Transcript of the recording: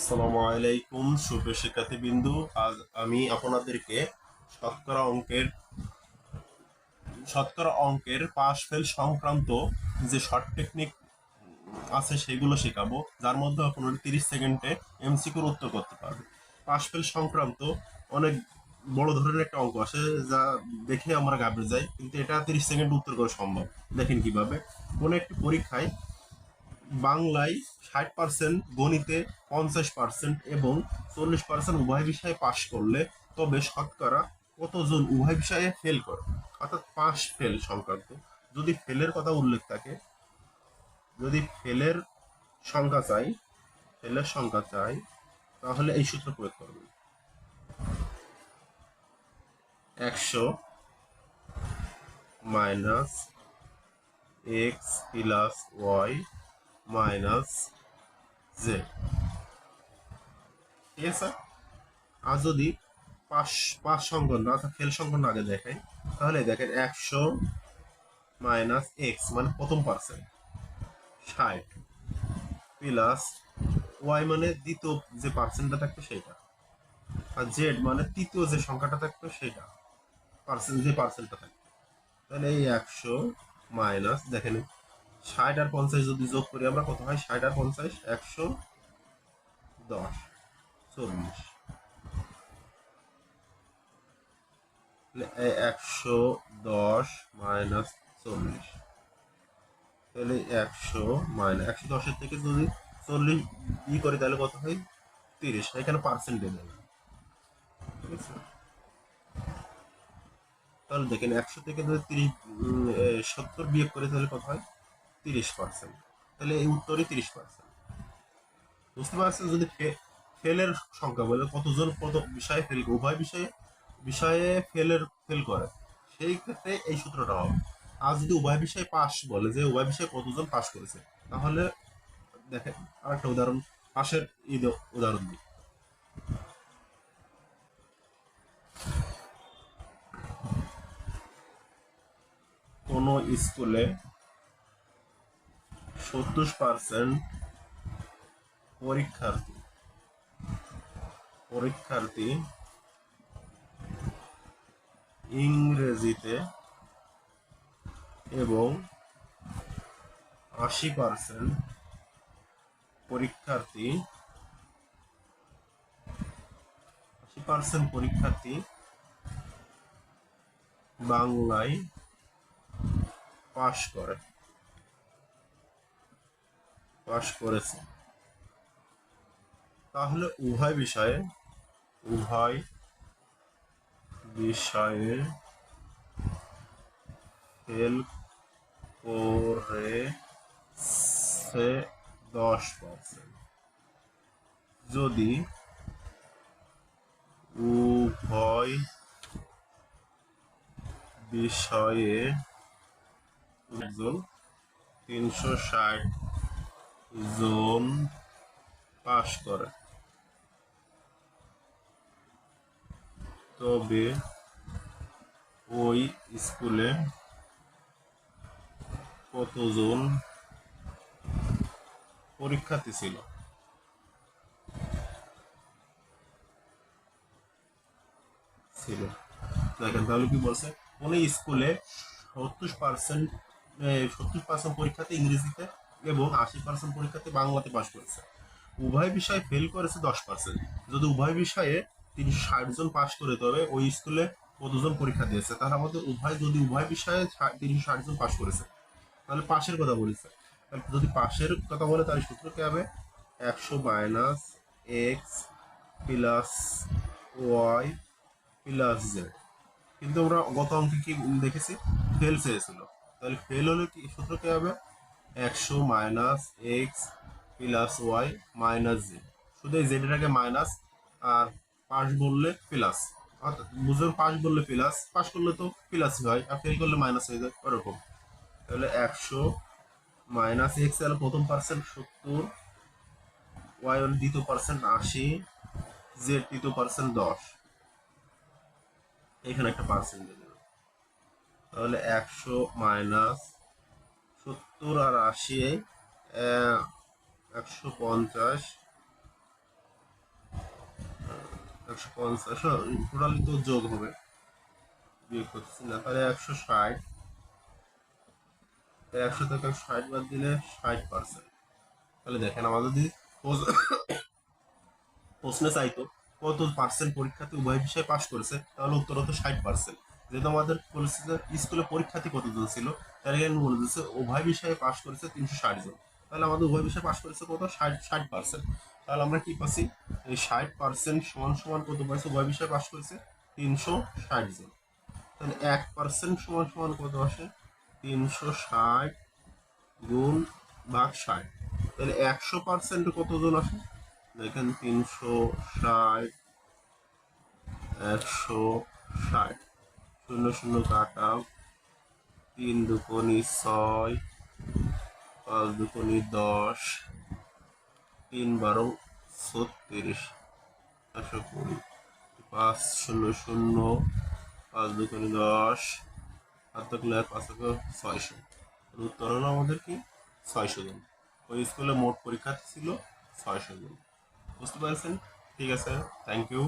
আসসালামু আলাইকুম সুপ্রিয় শিক্ষার্থীবৃন্দু। আজ আমি আপনাদেরকে শতকরা অঙ্কের পাস ফেল সংক্রান্ত যে শর্ট টেকনিক আছে সেগুলো শেখাবো, যার মধ্যে আপনারা 30 সেকেন্ডে এমসিকিউর উত্তর করতে পারবে। পাস ফেল সংক্রান্ত অনেক বড় ধরনের একটা অঙ্ক আসে, যা দেখে আমরা ঘাবড়ে যাই, কিন্তু এটা 30 সেকেন্ড উত্তর করা সম্ভব। দেখেন কিভাবে। কোনো একটি পরীক্ষায় বাংলায় 60%, গণিতে 50% এবং 40% উভয় বিষয়ে পাশ করলে তবে শতকরা কতজন উভয় বিষয়ে ফেল করে, অর্থাৎ পাশ ফেল সংক্রান্ত। যদি ফেলের কথা উল্লেখ থাকে, যদি ফেলের সংখ্যা চাই, তাহলে এই সূত্র প্রয়োগ করবেন। 100 minus x plus y minus z. ঠিক আছে। আর যদি পাঁচ পাঁচ সংখ্যা অর্থাৎ ফেল সংখ্যা আগে দেখাই, তাহলে দেখেন 100 - x মানে প্রথম পার্সেন্ট, 60 প্লাস ওয়াই মানে দ্বিতীয় যে পার্সেন্টটা থাকবে সেটা, আর জেড মানে তৃতীয় যে সংখ্যাটা থাকবে সেটা, পার্সেন্টটা থাকবে। তাহলে এই 100 দেখেন 60 আর 50 যদি যোগ করি আমরা, কত হয়? 60 আর 50 110, 40। 110 - 40, তাহলে 110-এর থেকে যদি 40 করি তাহলে কত হয়? 30। এখানে পার্সেন্ট দিয়ে দেবেন। ঠিক আছে। তাহলে দেখেন 100 থেকে যদি 70 বিয়োগ করে তাহলে কত হয়? 30%। তাহলে এই উত্তরই 30%। বুঝতে পারছেন? যদি ফেলের সংখ্যা বলে কতজন কত বিষয়ে ফেল, উভয় বিষয়ে ফেল করে, সেই ক্ষেত্রে এই সূত্রটা হবে। আর যদি উভয় বিষয়ে পাস বলে, যে উভয় বিষয়ে কতজন পাস করেছে, তাহলে দেখেন আরেকটা উদাহরণ, পাশের উদাহরণ দিই। কোন স্কুলে 70% পরীক্ষার্থী পরীক্ষার্থী ইংরেজিতে এবং 80% পরীক্ষার্থী 80% বাংলায় পাশ করেছে, তাহলে উভয় বিষয়ে ফেল করেছে 10%। যদি উভয় বিষয়ে একজন 360 জন পাশ করে, তবে ওই স্কুলে কতজন পরীক্ষার্থী ছিল। দেখেন তাহলে কি বলছে, কোন স্কুলে 70% 70% পরীক্ষার্থী ইংরেজিতে এবং 80% পরীক্ষার্থী বাংলাতে পাশ করেছে, উভয় বিষয়ে ফেল করেছে 10%। যদি উভয় বিষয়ে 360 জন পাশ করে, তবে ওই স্কুলে কতজন পরীক্ষা দিয়েছে, তার আমাদের যদি উভয় বিষয়ে 360 জন পাশ করেছে, তাহলে পাশের কথা বলেছে। তাহলে যদি পাশের কথা বলে তাহলে সূত্র কি হবে? 100 - x plus y plus z. কিন্তু আমরা গত অঙ্কে কি দেখেছি? ফেল চেয়েছিল। তাহলে ফেল হলে কি সূত্র কি হবে? 100 - x plus y minus z. শুধু এই জেড এর আগে মাইনাস, আর পাশ বললে প্লাস। অর্থাৎ বুঝলেন, পাশ বললে প্লাস, পাশ করলে তো প্লাসই হয়, আর ফেল করলে মাইনাস হয়ে যায়, ওরকম। তাহলে 100 - x এর প্রথম পার্সেন্ট 70, ওয়াই হল দ্বিতীয় পার্সেন্ট 80, জেড তৃতীয় পার্সেন্ট 10। এখানে একটা পার্সেন্ট দিয়ে দেবে। তাহলে 100 - 70 আর 80, 150 150 টোটালি তো যোগ হবে, বিয়োগ করতেছি না, তাহলে 160, 100 থেকে 60 বাদ দিলে 60%। তাহলে দেখেন আমাদের যদি প্রশ্নে চাইতো কত পার্সেন্ট পরীক্ষাতে উভয় বিষয়ে পাশ করেছে, তাহলে উত্তর হতো 60%। যেহেতু আমাদের স্কুলে পরীক্ষার্থী কতজন ছিল, তার এখানে বলে দিচ্ছে উভয় বিষয়ে পাশ করেছে 360 জন, তাহলে আমাদের উভয় বিষয়ে পাশ করেছে কত, 60%। তাহলে আমরা কি পাচ্ছি, এই 60% সমান সমান কত পাইছে, উভয় বিষয়ে পাশ করেছে 360 জন। তাহলে 1% সমান সমান কত আসে, 360 গুণ ভাগ 60। তাহলে 100% কতজন আসে, দেখেন 360, 160, শূন্য শূন্য কাটা, 3 দুগুণী 6, 5 দুগুণী 10, 3 12 36, 120, 5 0 0, 5 দুগুণী 10, 5 600, উত্তর হলো আমাদের কি 600 জন। ওই স্কুলে মোট পরীক্ষার্থী ছিল 600 জন। বুঝতে পারছেন? ঠিক আছে, থ্যাংক ইউ।